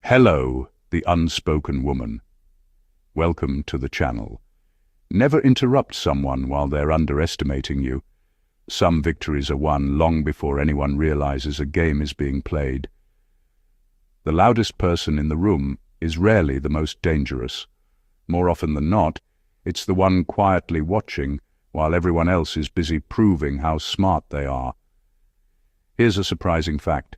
Hello, the unspoken woman. Welcome to the channel. Never interrupt someone while they're underestimating you. Some victories are won long before anyone realizes a game is being played. The loudest person in the room is rarely the most dangerous. More often than not, it's the one quietly watching while everyone else is busy proving how smart they are. Here's a surprising fact.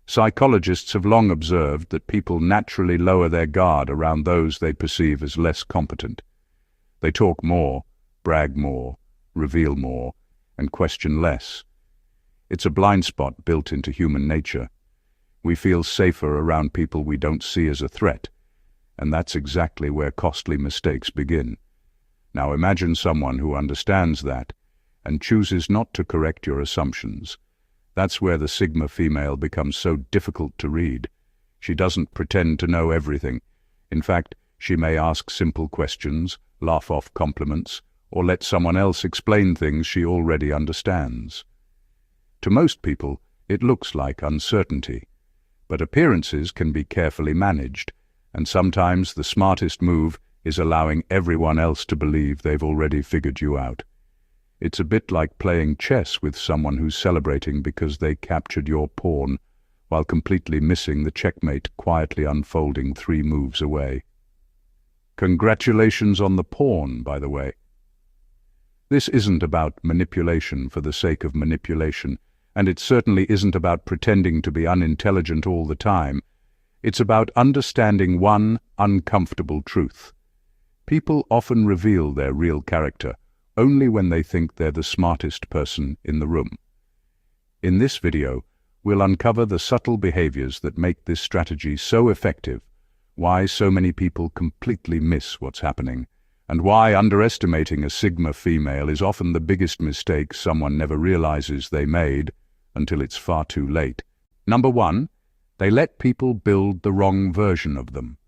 Psychologists have long observed that people naturally lower their guard around those they perceive as less competent. They talk more, brag more, reveal more, and question less. It's a blind spot built into human nature. We feel safer around people we don't see as a threat, and that's exactly where costly mistakes begin. Now imagine someone who understands that and chooses not to correct your assumptions. That's where the Sigma female becomes so difficult to read. She doesn't pretend to know everything. In fact, she may ask simple questions, laugh off compliments, or let someone else explain things she already understands. To most people, it looks like uncertainty. But appearances can be carefully managed, and sometimes the smartest move is allowing everyone else to believe they've already figured you out. It's a bit like playing chess with someone who's celebrating because they captured your pawn, while completely missing the checkmate quietly unfolding 3 moves away. Congratulations on the pawn, by the way. This isn't about manipulation for the sake of manipulation, and it certainly isn't about pretending to be unintelligent all the time. It's about understanding one uncomfortable truth. People often reveal their real character only when they think they're the smartest person in the room. In this video, we'll uncover the subtle behaviors that make this strategy so effective, why so many people completely miss what's happening, and why underestimating a Sigma female is often the biggest mistake someone never realizes they made until it's far too late. Number 1, they let people build the wrong version of them.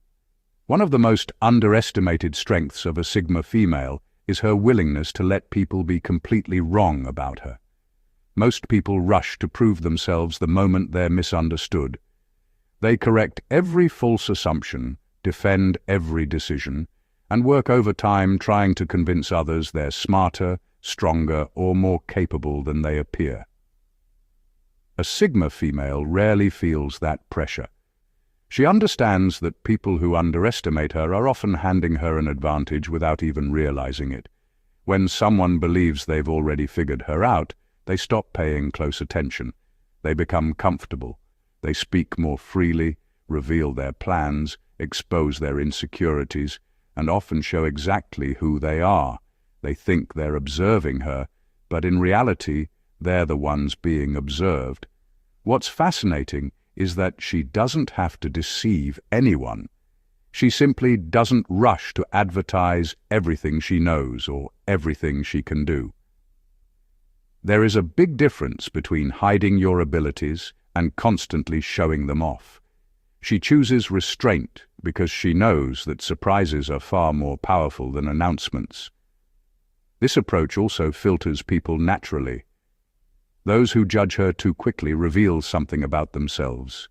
One of the most underestimated strengths of a Sigma female is her willingness to let people be completely wrong about her. Most people rush to prove themselves the moment they're misunderstood. They correct every false assumption, defend every decision, and work overtime trying to convince others they're smarter, stronger, or more capable than they appear. A Sigma female rarely feels that pressure. She understands that people who underestimate her are often handing her an advantage without even realizing it. When someone believes they've already figured her out, they stop paying close attention. They become comfortable. They speak more freely, reveal their plans, expose their insecurities, and often show exactly who they are. They think they're observing her, but in reality, they're the ones being observed. What's fascinating is that she doesn't have to deceive anyone. She simply doesn't rush to advertise everything she knows or everything she can do. There is a big difference between hiding your abilities and constantly showing them off. She chooses restraint because she knows that surprises are far more powerful than announcements. This approach also filters people naturally. Those who judge her too quickly reveal something about themselves.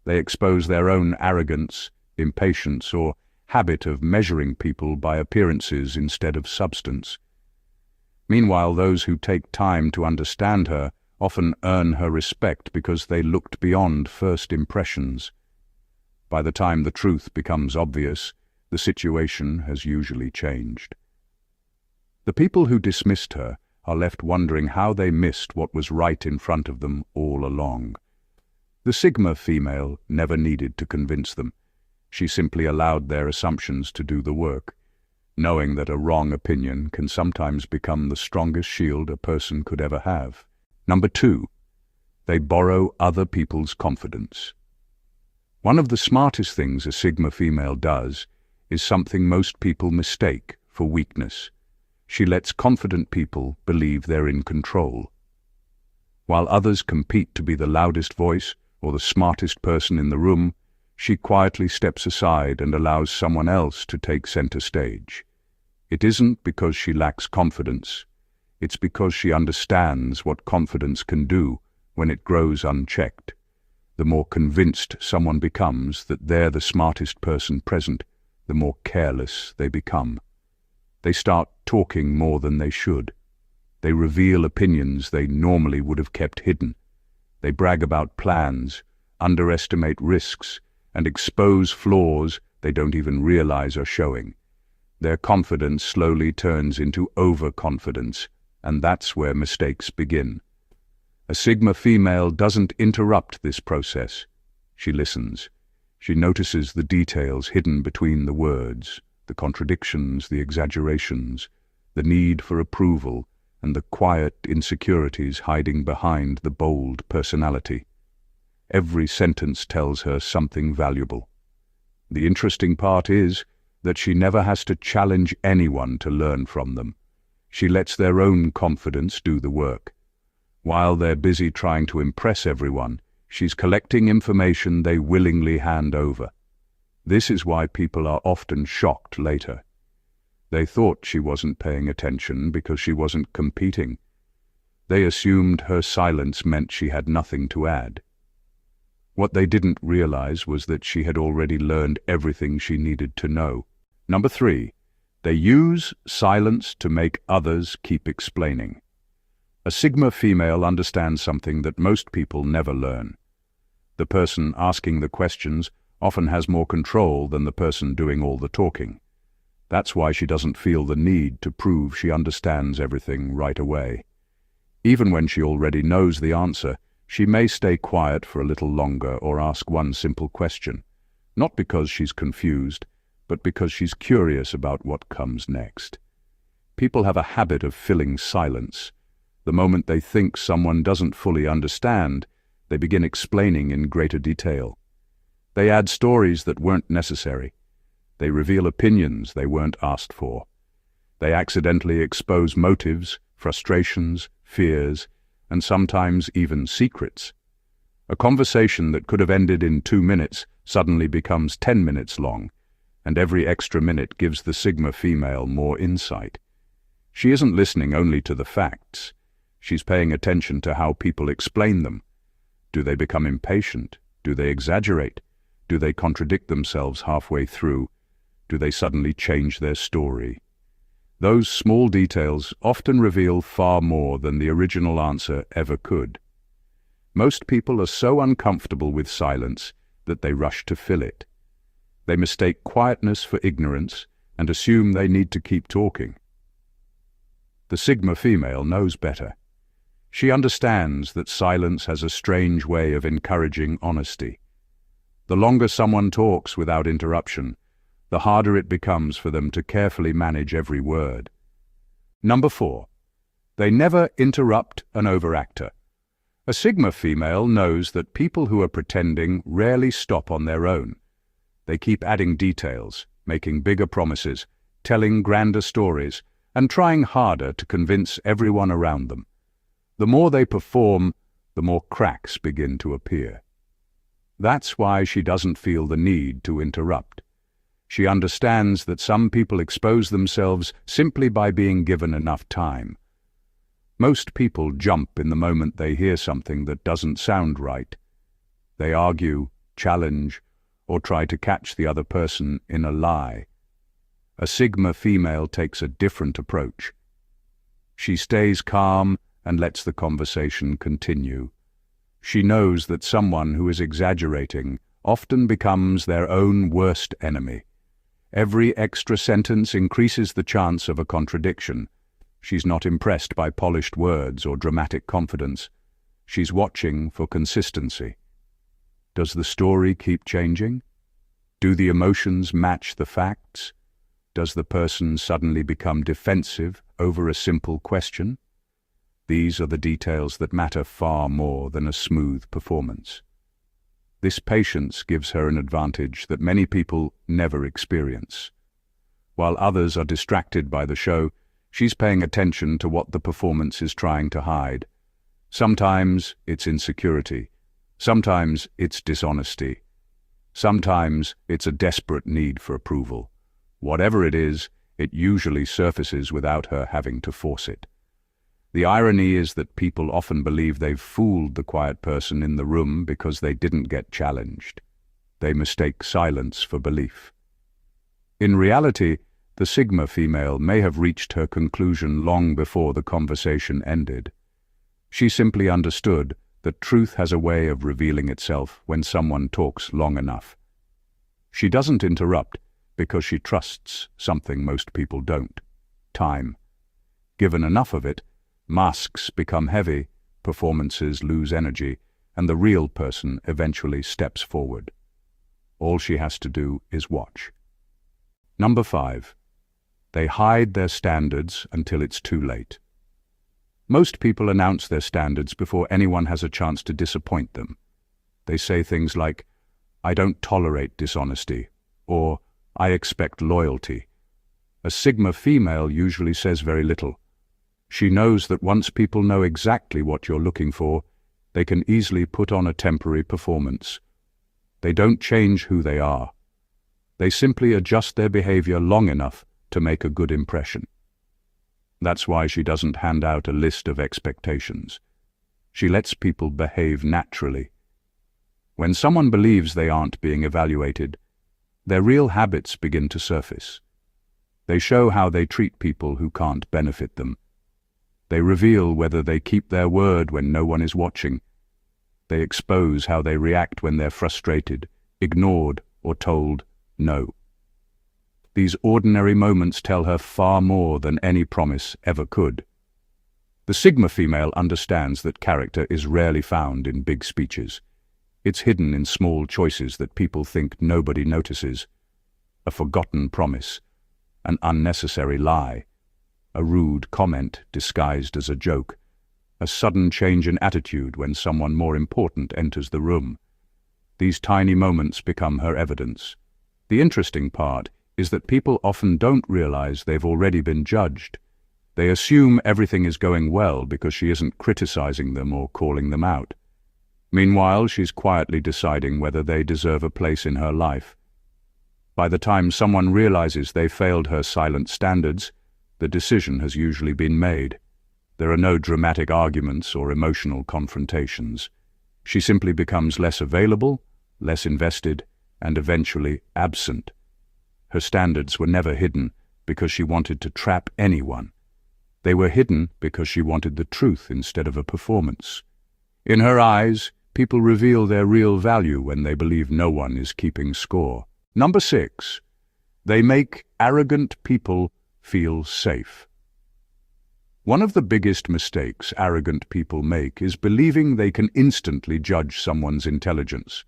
They expose their own arrogance, impatience, or habit of measuring people by appearances instead of substance. Meanwhile, those who take time to understand her often earn her respect because they looked beyond first impressions. By the time the truth becomes obvious, the situation has usually changed. The people who dismissed her are left wondering how they missed what was right in front of them all along. The Sigma female never needed to convince them. She simply allowed their assumptions to do the work, knowing that a wrong opinion can sometimes become the strongest shield a person could ever have. Number 2, they borrow other people's confidence. One of the smartest things a Sigma female does is something most people mistake for weakness. She lets confident people believe they're in control. While others compete to be the loudest voice or the smartest person in the room, she quietly steps aside and allows someone else to take center stage. It isn't because she lacks confidence. It's because she understands what confidence can do when it grows unchecked. The more convinced someone becomes that they're the smartest person present, the more careless they become. They start talking more than they should. They reveal opinions they normally would have kept hidden. They brag about plans, underestimate risks, and expose flaws they don't even realize are showing. Their confidence slowly turns into overconfidence, and that's where mistakes begin. A Sigma female doesn't interrupt this process. She listens. She notices the details hidden between the words, the contradictions, the exaggerations, the need for approval, and the quiet insecurities hiding behind the bold personality. Every sentence tells her something valuable. The interesting part is that she never has to challenge anyone to learn from them. She lets their own confidence do the work. While they're busy trying to impress everyone, she's collecting information they willingly hand over. This is why people are often shocked later. They thought she wasn't paying attention because she wasn't competing. They assumed her silence meant she had nothing to add. What they didn't realize was that she had already learned everything she needed to know. Number 3, they use silence to make others keep explaining. A Sigma female understands something that most people never learn. The person asking the questions often has more control than the person doing all the talking. That's why she doesn't feel the need to prove she understands everything right away. Even when she already knows the answer, she may stay quiet for a little longer or ask one simple question, not because she's confused, but because she's curious about what comes next. People have a habit of filling silence. The moment they think someone doesn't fully understand, they begin explaining in greater detail. They add stories that weren't necessary. They reveal opinions they weren't asked for. They accidentally expose motives, frustrations, fears, and sometimes even secrets. A conversation that could have ended in 2 minutes suddenly becomes 10 minutes long, and every extra minute gives the Sigma female more insight. She isn't listening only to the facts. She's paying attention to how people explain them. Do they become impatient? Do they exaggerate? Do they contradict themselves halfway through? Do they suddenly change their story? Those small details often reveal far more than the original answer ever could. Most people are so uncomfortable with silence that they rush to fill it. They mistake quietness for ignorance and assume they need to keep talking. The Sigma female knows better. She understands that silence has a strange way of encouraging honesty. The longer someone talks without interruption, the harder it becomes for them to carefully manage every word. Number 4, they never interrupt an overactor. A Sigma female knows that people who are pretending rarely stop on their own. They keep adding details, making bigger promises, telling grander stories, and trying harder to convince everyone around them. The more they perform, the more cracks begin to appear. That's why she doesn't feel the need to interrupt. She understands that some people expose themselves simply by being given enough time. Most people jump in the moment they hear something that doesn't sound right. They argue, challenge, or try to catch the other person in a lie. A Sigma female takes a different approach. She stays calm and lets the conversation continue. She knows that someone who is exaggerating often becomes their own worst enemy. Every extra sentence increases the chance of a contradiction. She's not impressed by polished words or dramatic confidence. She's watching for consistency. Does the story keep changing? Do the emotions match the facts? Does the person suddenly become defensive over a simple question? These are the details that matter far more than a smooth performance. This patience gives her an advantage that many people never experience. While others are distracted by the show, she's paying attention to what the performance is trying to hide. Sometimes it's insecurity. Sometimes it's dishonesty. Sometimes it's a desperate need for approval. Whatever it is, it usually surfaces without her having to force it. The irony is that people often believe they've fooled the quiet person in the room because they didn't get challenged. They mistake silence for belief. In reality, the Sigma female may have reached her conclusion long before the conversation ended. She simply understood that truth has a way of revealing itself when someone talks long enough. She doesn't interrupt because she trusts something most people don't: time. Given enough of it, masks become heavy, performances lose energy, and the real person eventually steps forward. All she has to do is watch. Number 5. They hide their standards until it's too late. Most people announce their standards before anyone has a chance to disappoint them. They say things like, "I don't tolerate dishonesty," or "I expect loyalty." A Sigma female usually says very little. She knows that once people know exactly what you're looking for, they can easily put on a temporary performance. They don't change who they are. They simply adjust their behavior long enough to make a good impression. That's why she doesn't hand out a list of expectations. She lets people behave naturally. When someone believes they aren't being evaluated, their real habits begin to surface. They show how they treat people who can't benefit them. They reveal whether they keep their word when no one is watching. They expose how they react when they're frustrated, ignored, or told no. These ordinary moments tell her far more than any promise ever could. The Sigma female understands that character is rarely found in big speeches. It's hidden in small choices that people think nobody notices. A forgotten promise, an unnecessary lie, a rude comment disguised as a joke, a sudden change in attitude when someone more important enters the room. These tiny moments become her evidence. The interesting part is that people often don't realize they've already been judged. They assume everything is going well because she isn't criticizing them or calling them out. Meanwhile, she's quietly deciding whether they deserve a place in her life. By the time someone realizes they failed her silent standards, the decision has usually been made. There are no dramatic arguments or emotional confrontations. She simply becomes less available, less invested, and eventually absent. Her standards were never hidden because she wanted to trap anyone. They were hidden because she wanted the truth instead of a performance. In her eyes, people reveal their real value when they believe no one is keeping score. Number 6. They make arrogant people feel safe. One of the biggest mistakes arrogant people make is believing they can instantly judge someone's intelligence.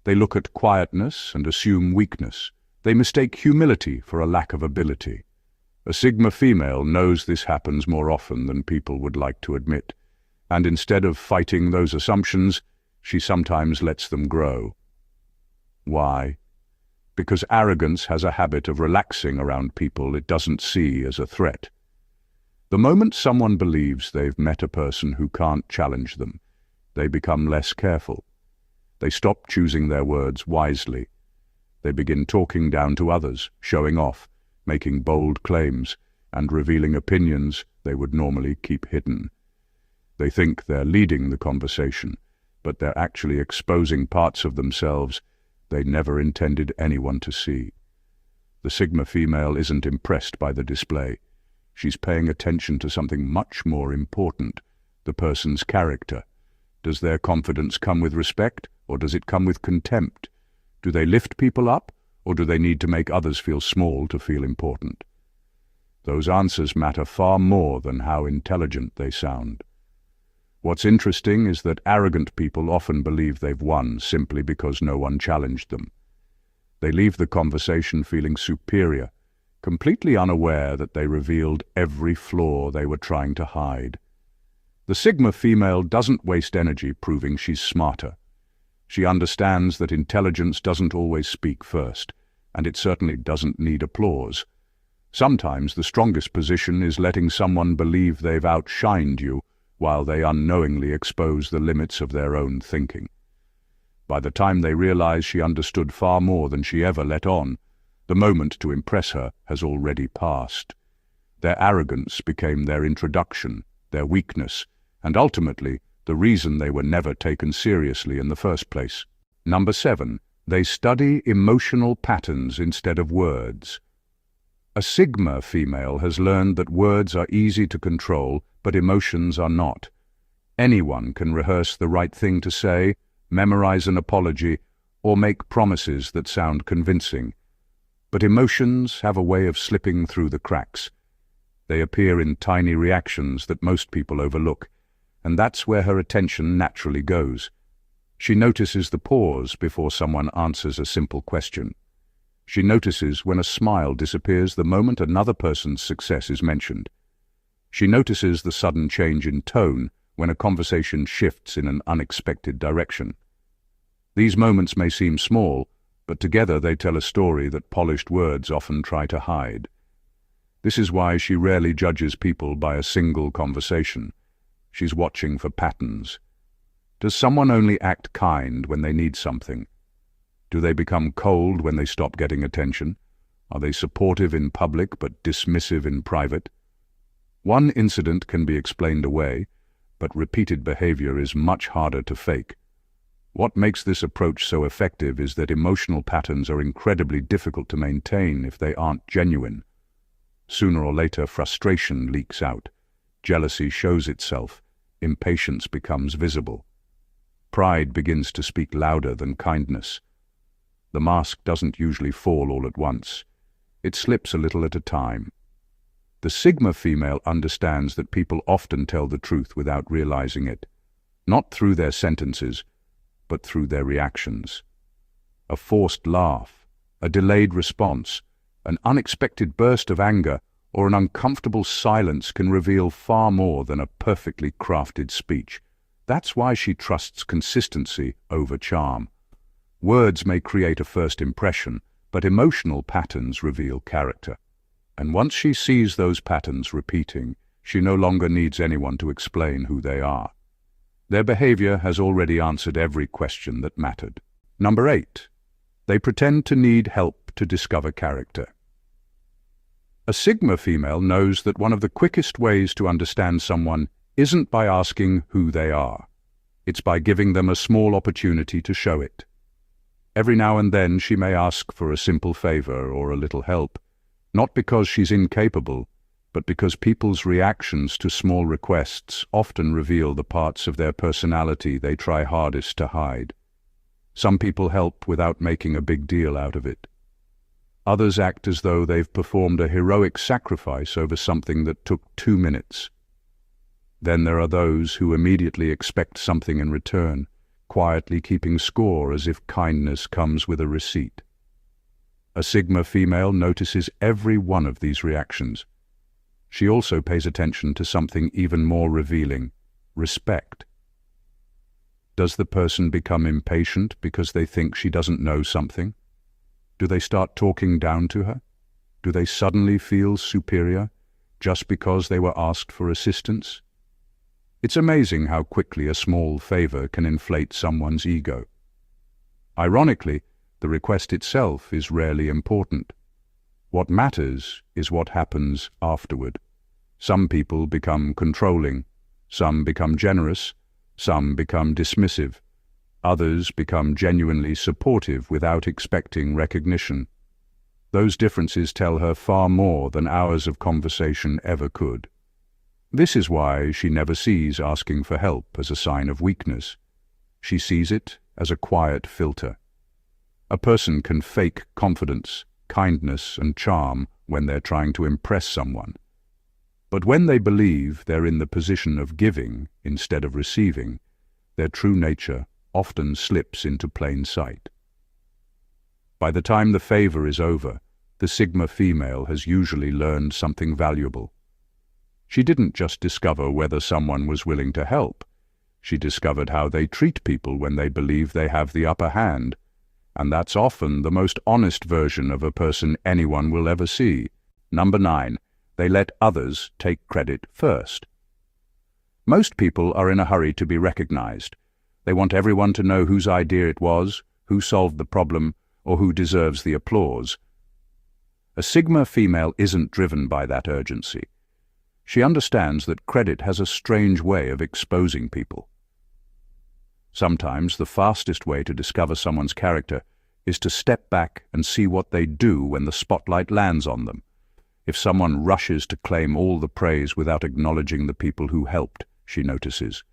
They look at quietness and assume weakness. They mistake humility for a lack of ability. A Sigma female knows this happens more often than people would like to admit, and instead of fighting those assumptions, she sometimes lets them grow. Why? Because arrogance has a habit of relaxing around people it doesn't see as a threat. The moment someone believes they've met a person who can't challenge them, they become less careful. They stop choosing their words wisely. They begin talking down to others, showing off, making bold claims, and revealing opinions they would normally keep hidden. They think they're leading the conversation, but they're actually exposing parts of themselves they never intended anyone to see. The Sigma female isn't impressed by the display. She's paying attention to something much more important: the person's character. Does their confidence come with respect, or does it come with contempt? Do they lift people up, or do they need to make others feel small to feel important? Those answers matter far more than how intelligent they sound. What's interesting is that arrogant people often believe they've won simply because no one challenged them. They leave the conversation feeling superior, completely unaware that they revealed every flaw they were trying to hide. The Sigma female doesn't waste energy proving she's smarter. She understands that intelligence doesn't always speak first, and it certainly doesn't need applause. Sometimes the strongest position is letting someone believe they've outshined you while they unknowingly expose the limits of their own thinking. By the time they realize she understood far more than she ever let on, the moment to impress her has already passed. Their arrogance became their introduction, their weakness, and ultimately the reason they were never taken seriously in the first place. Number 7. They study emotional patterns instead of words. A Sigma female has learned that words are easy to control, but emotions are not. Anyone can rehearse the right thing to say, memorize an apology, or make promises that sound convincing. But emotions have a way of slipping through the cracks. They appear in tiny reactions that most people overlook, and that's where her attention naturally goes. She notices the pause before someone answers a simple question. She notices when a smile disappears the moment another person's success is mentioned. She notices the sudden change in tone when a conversation shifts in an unexpected direction. These moments may seem small, but together they tell a story that polished words often try to hide. This is why she rarely judges people by a single conversation. She's watching for patterns. Does someone only act kind when they need something? Do they become cold when they stop getting attention? Are they supportive in public but dismissive in private? One incident can be explained away, but repeated behavior is much harder to fake. What makes this approach so effective is that emotional patterns are incredibly difficult to maintain if they aren't genuine. Sooner or later, frustration leaks out. Jealousy shows itself. Impatience becomes visible. Pride begins to speak louder than kindness. The mask doesn't usually fall all at once. It slips a little at a time. The Sigma female understands that people often tell the truth without realizing it, not through their sentences, but through their reactions. A forced laugh, a delayed response, an unexpected burst of anger, or an uncomfortable silence can reveal far more than a perfectly crafted speech. That's why she trusts consistency over charm. Words may create a first impression, but emotional patterns reveal character. And once she sees those patterns repeating, she no longer needs anyone to explain who they are. Their behavior has already answered every question that mattered. Number 8. They pretend to need help to discover character. A Sigma female knows that one of the quickest ways to understand someone isn't by asking who they are. It's by giving them a small opportunity to show it. Every now and then she may ask for a simple favor or a little help, not because she's incapable, but because people's reactions to small requests often reveal the parts of their personality they try hardest to hide. Some people help without making a big deal out of it. Others act as though they've performed a heroic sacrifice over something that took 2 minutes. Then there are those who immediately expect something in return, quietly keeping score as if kindness comes with a receipt. A Sigma female notices every one of these reactions. She also pays attention to something even more revealing: respect. Does the person become impatient because they think she doesn't know something? Do they start talking down to her? Do they suddenly feel superior just because they were asked for assistance? It's amazing how quickly a small favor can inflate someone's ego. Ironically, the request itself is rarely important. What matters is what happens afterward. Some people become controlling, some become generous, some become dismissive. Others become genuinely supportive without expecting recognition. Those differences tell her far more than hours of conversation ever could. This is why she never sees asking for help as a sign of weakness. She sees it as a quiet filter. A person can fake confidence, kindness, and charm when they're trying to impress someone. But when they believe they're in the position of giving instead of receiving, their true nature often slips into plain sight. By the time the favor is over, the Sigma female has usually learned something valuable. She didn't just discover whether someone was willing to help. She discovered how they treat people when they believe they have the upper hand, and that's often the most honest version of a person anyone will ever see. Number 9. They let others take credit first. Most people are in a hurry to be recognized. They want everyone to know whose idea it was, who solved the problem, or who deserves the applause. A Sigma female isn't driven by that urgency. She understands that credit has a strange way of exposing people. Sometimes the fastest way to discover someone's character is to step back and see what they do when the spotlight lands on them. If someone rushes to claim all the praise without acknowledging the people who helped, she notices.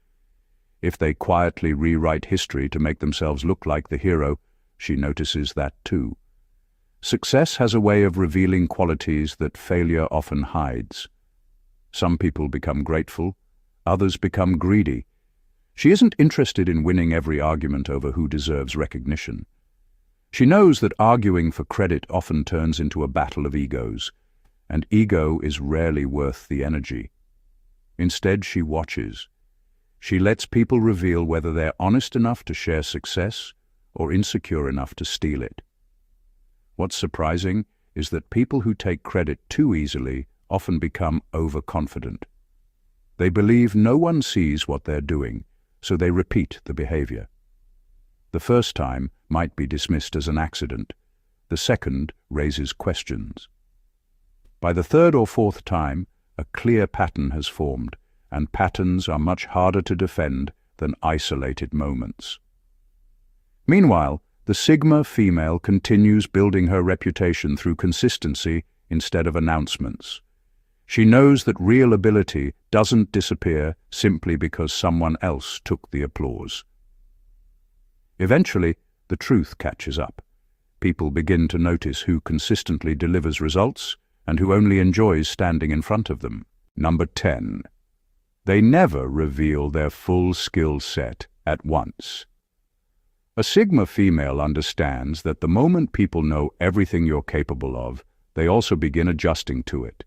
If they quietly rewrite history to make themselves look like the hero, she notices that too. Success has a way of revealing qualities that failure often hides. Some people become grateful, others become greedy. She isn't interested in winning every argument over who deserves recognition. She knows that arguing for credit often turns into a battle of egos, and ego is rarely worth the energy. Instead, she watches. She lets people reveal whether they're honest enough to share success or insecure enough to steal it. What's surprising is that people who take credit too easily often become overconfident. They believe no one sees what they're doing, so they repeat the behavior. The first time might be dismissed as an accident. The second raises questions. By the third or fourth time, a clear pattern has formed, and patterns are much harder to defend than isolated moments. Meanwhile, the Sigma female continues building her reputation through consistency instead of announcements. She knows that real ability doesn't disappear simply because someone else took the applause. Eventually, the truth catches up. People begin to notice who consistently delivers results and who only enjoys standing in front of them. Number 10. They never reveal their full skill set at once. A Sigma female understands that the moment people know everything you're capable of, they also begin adjusting to it.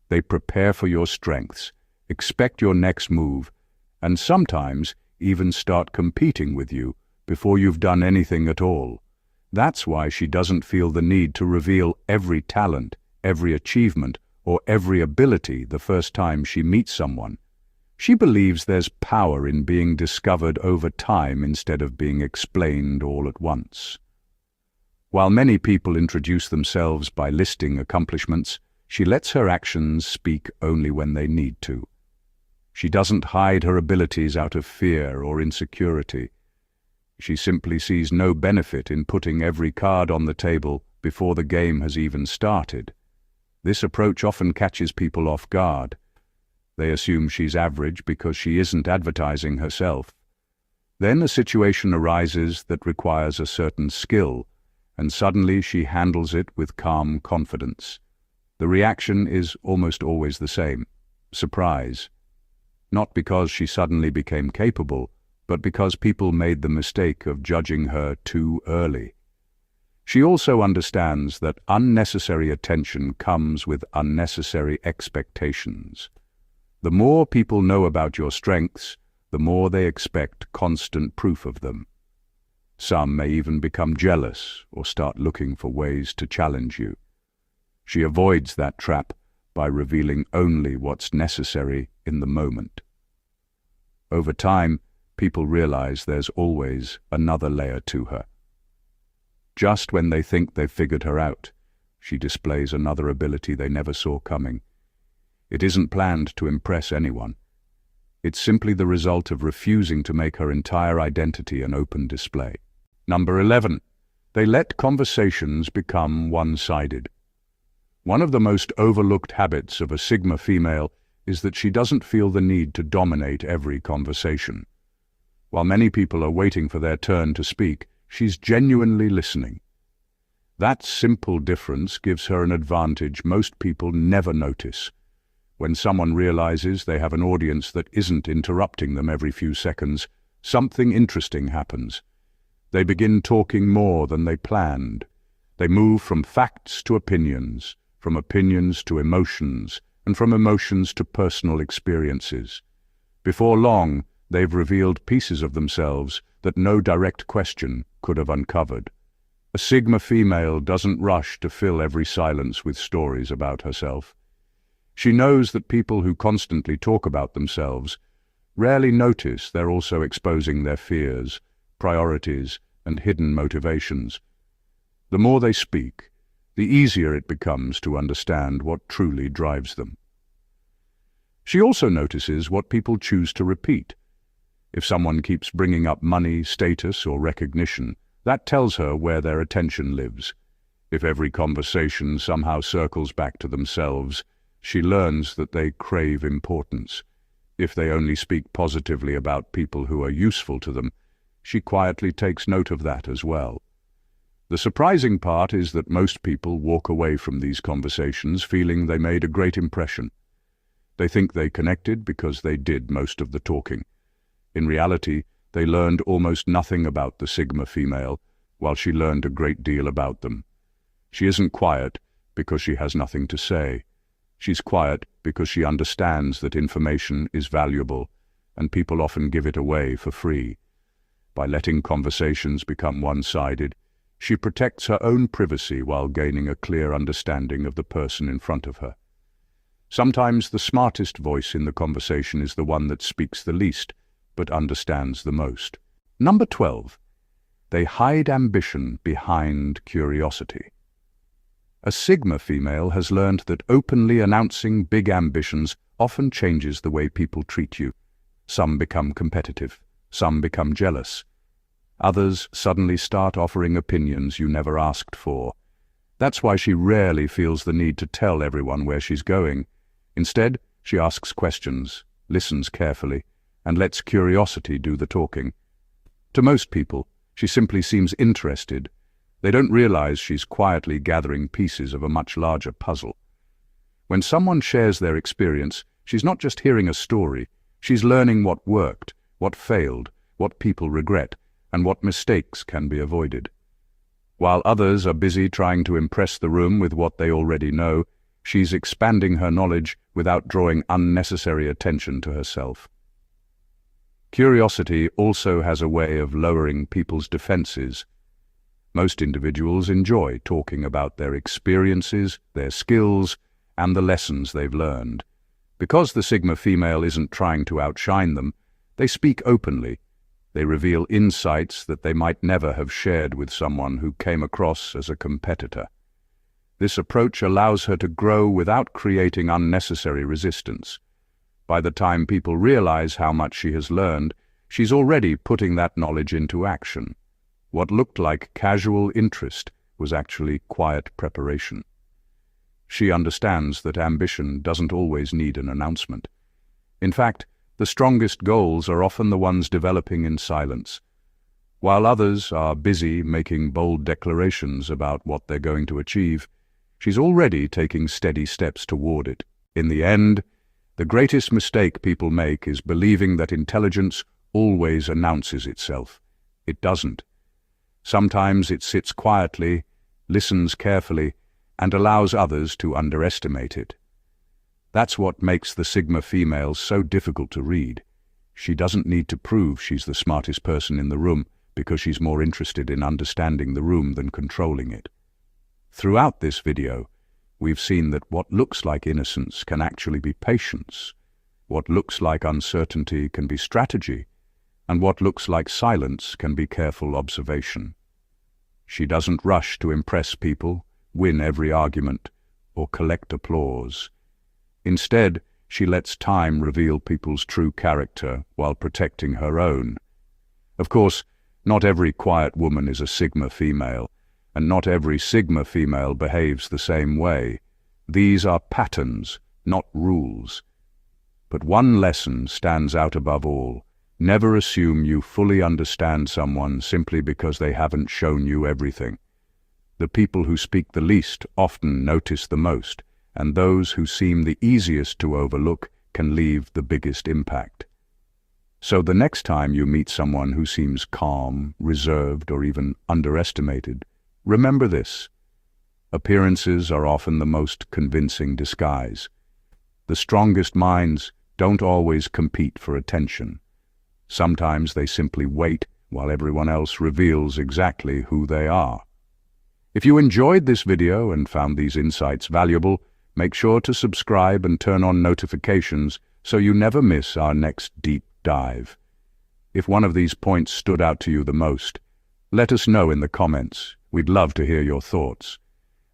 They prepare for your strengths, expect your next move, and sometimes even start competing with you before you've done anything at all. That's why she doesn't feel the need to reveal every talent, every achievement, or every ability the first time she meets someone. She believes there's power in being discovered over time instead of being explained all at once. While many people introduce themselves by listing accomplishments, she lets her actions speak only when they need to. She doesn't hide her abilities out of fear or insecurity. She simply sees no benefit in putting every card on the table before the game has even started. This approach often catches people off guard. They assume she's average because she isn't advertising herself. Then a situation arises that requires a certain skill, and suddenly she handles it with calm confidence. The reaction is almost always the same: surprise. Not because she suddenly became capable, but because people made the mistake of judging her too early. She also understands that unnecessary attention comes with unnecessary expectations. The more people know about your strengths, the more they expect constant proof of them. Some may even become jealous or start looking for ways to challenge you. She avoids that trap by revealing only what's necessary in the moment. Over time, people realize there's always another layer to her. Just when they think they've figured her out, she displays another ability they never saw coming. It isn't planned to impress anyone. It's simply the result of refusing to make her entire identity an open display. Number 11. They let conversations become one-sided. One of the most overlooked habits of a Sigma female is that she doesn't feel the need to dominate every conversation. While many people are waiting for their turn to speak, she's genuinely listening. That simple difference gives her an advantage most people never notice. When someone realizes they have an audience that isn't interrupting them every few seconds, something interesting happens. They begin talking more than they planned. They move from facts to opinions, from opinions to emotions, and from emotions to personal experiences. Before long, they've revealed pieces of themselves that no direct question could have uncovered. A Sigma female doesn't rush to fill every silence with stories about herself. She knows that people who constantly talk about themselves rarely notice they're also exposing their fears, priorities, and hidden motivations. The more they speak, the easier it becomes to understand what truly drives them. She also notices what people choose to repeat. If someone keeps bringing up money, status, or recognition, that tells her where their attention lives. If every conversation somehow circles back to themselves, she learns that they crave importance. If they only speak positively about people who are useful to them, she quietly takes note of that as well. The surprising part is that most people walk away from these conversations feeling they made a great impression. They think they connected because they did most of the talking. In reality, they learned almost nothing about the Sigma female, while she learned a great deal about them. She isn't quiet because she has nothing to say. She's quiet because she understands that information is valuable, and people often give it away for free. By letting conversations become one-sided, she protects her own privacy while gaining a clear understanding of the person in front of her. Sometimes the smartest voice in the conversation is the one that speaks the least, but understands the most. Number 12. They hide ambition behind curiosity. A Sigma female has learned that openly announcing big ambitions often changes the way people treat you. Some become competitive. Some become jealous. Others suddenly start offering opinions you never asked for. That's why she rarely feels the need to tell everyone where she's going. Instead, she asks questions, listens carefully, and lets curiosity do the talking. To most people, she simply seems interested. They don't realize she's quietly gathering pieces of a much larger puzzle. When someone shares their experience, she's not just hearing a story, she's learning what worked, what failed, what people regret, and what mistakes can be avoided. While others are busy trying to impress the room with what they already know, she's expanding her knowledge without drawing unnecessary attention to herself. Curiosity also has a way of lowering people's defenses. Most individuals enjoy talking about their experiences, their skills, and the lessons they've learned. Because the Sigma female isn't trying to outshine them, they speak openly. They reveal insights that they might never have shared with someone who came across as a competitor. This approach allows her to grow without creating unnecessary resistance. By the time people realize how much she has learned, she's already putting that knowledge into action. What looked like casual interest was actually quiet preparation. She understands that ambition doesn't always need an announcement. In fact, the strongest goals are often the ones developing in silence. While others are busy making bold declarations about what they're going to achieve, she's already taking steady steps toward it. In the end, the greatest mistake people make is believing that intelligence always announces itself. It doesn't. Sometimes it sits quietly, listens carefully, and allows others to underestimate it. That's what makes the Sigma female so difficult to read. She doesn't need to prove she's the smartest person in the room because she's more interested in understanding the room than controlling it. Throughout this video, we've seen that what looks like innocence can actually be patience, what looks like uncertainty can be strategy, and what looks like silence can be careful observation. She doesn't rush to impress people, win every argument, or collect applause. Instead, she lets time reveal people's true character while protecting her own. Of course, not every quiet woman is a Sigma female, and not every Sigma female behaves the same way. These are patterns, not rules. But one lesson stands out above all. Never assume you fully understand someone simply because they haven't shown you everything. The people who speak the least often notice the most, and those who seem the easiest to overlook can leave the biggest impact. So the next time you meet someone who seems calm, reserved, or even underestimated, remember this: appearances are often the most convincing disguise. The strongest minds don't always compete for attention. Sometimes they simply wait while everyone else reveals exactly who they are. If you enjoyed this video and found these insights valuable, make sure to subscribe and turn on notifications so you never miss our next deep dive. If one of these points stood out to you the most, let us know in the comments. We'd love to hear your thoughts.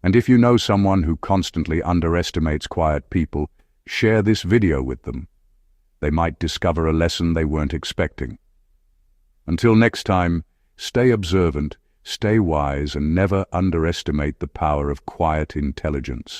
And if you know someone who constantly underestimates quiet people, Share this video with them. They might discover a lesson they weren't expecting. Until next time, stay observant, stay wise, and never underestimate the power of quiet intelligence.